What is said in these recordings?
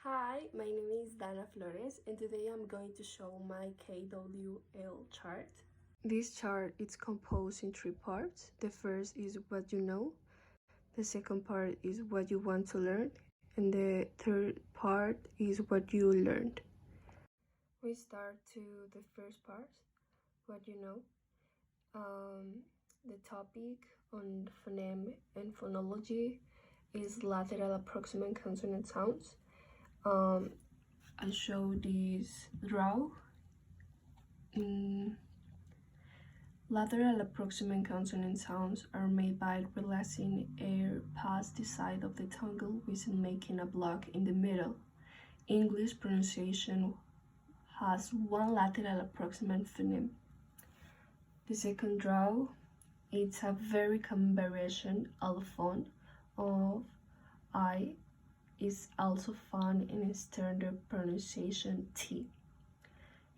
Hi, my name is Dana Flores and today I'm going to show my KWL chart. This chart is composed in three parts. The first is what you know, the second part is what you want to learn, and the third part is what you learned. We start to the first part, what you know. The topic on phoneme and phonology is lateral approximant consonant sounds. I show this draw. Lateral approximant consonant sounds are made by releasing air past the side of the tongue without making a block in the middle. English pronunciation has one lateral approximant phoneme. The second draw is a very common variation allophone of I is also found in standard pronunciation T.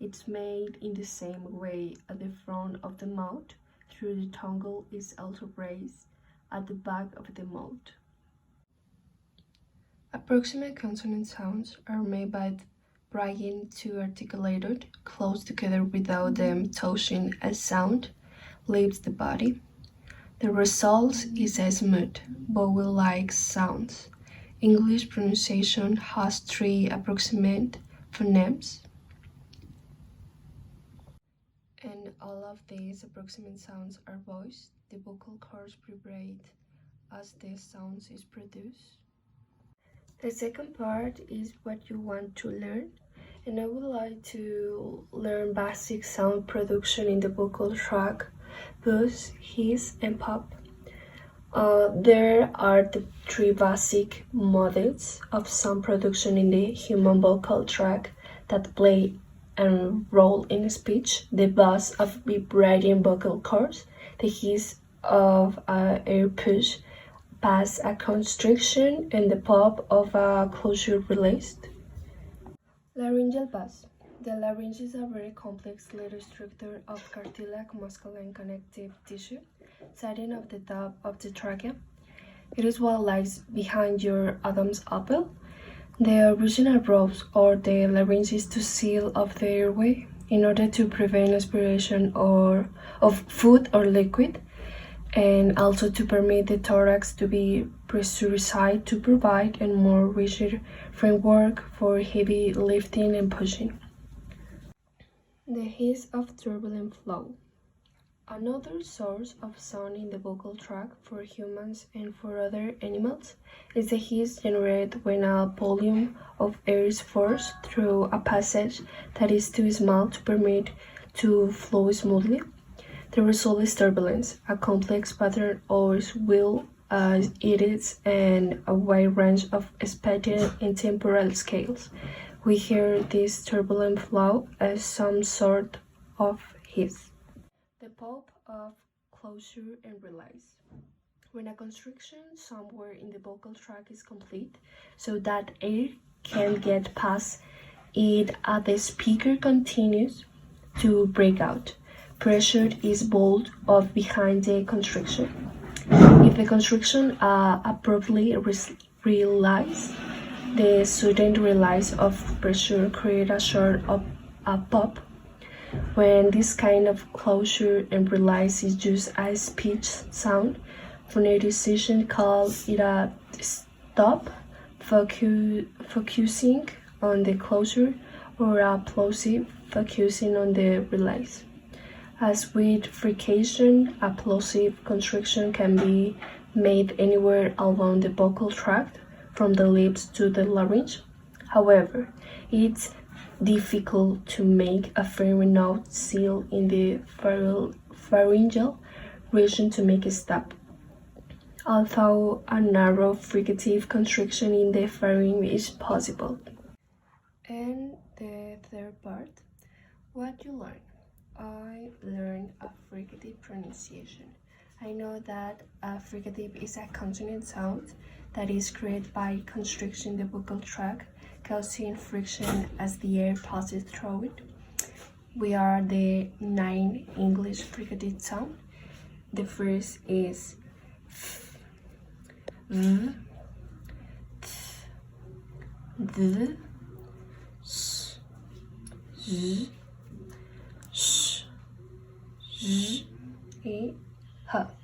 It's made in the same way at the front of the mouth, through the tongue is also raised at the back of the mouth. Approximate consonant sounds are made by bringing two articulated close together without them touching as sound leaves the body. The result is a smooth, vowel-like sound. English pronunciation has three approximate phonemes, and all of these approximate sounds are voiced. The vocal cords vibrate as the sound is produced. The second part is what you want to learn, and I would like to learn basic sound production in the vocal tract, buzz, hiss, and pop. There are the three basic models of sound production in the human vocal tract that play a role in speech: the buzz of vibrating vocal cords, the hiss of air push past a constriction, and the pop of a closure released. Laryngeal buzz. The larynx is a very complex little structure of cartilage, muscle, and connective tissue sitting at the top of the trachea. It is what lies behind your Adam's apple. The original ropes or the larynx is to seal off the airway in order to prevent aspiration of food or liquid, and also to permit the thorax to be pressurized to provide a more rigid framework for heavy lifting and pushing. The hiss of turbulent flow. Another source of sound in the vocal tract for humans and for other animals is the hiss generated when a volume of air is forced through a passage that is too small to permit to flow smoothly. The result is turbulence, a complex pattern of will it is and a wide range of spatial and temporal scales. We hear this turbulent flow as some sort of hiss. The pulp of closure and release. When a constriction somewhere in the vocal tract is complete, so that air can get past it as the speaker continues to break out, pressure is bowled off behind the constriction. If the constriction abruptly releases, the sudden release of pressure creates a sort of a pop. When this kind of closure and release is used as speech sound, phoneticians call it a stop, focusing on the closure, or a plosive, focusing on the release. As with frication, a plosive constriction can be made anywhere along the vocal tract, from the lips to the larynx. However, it's difficult to make a firm note seal in the pharyngeal region to make a stop, although a narrow fricative constriction in the pharynx is possible. And the third part, what you learn. I learned a fricative pronunciation. I know that a fricative is a consonant sound that is created by constricting the vocal tract, causing friction as the air passes through it. We are the 9 English fricative sounds. The first is f, v, t, d, s, z, sh, z, e, h.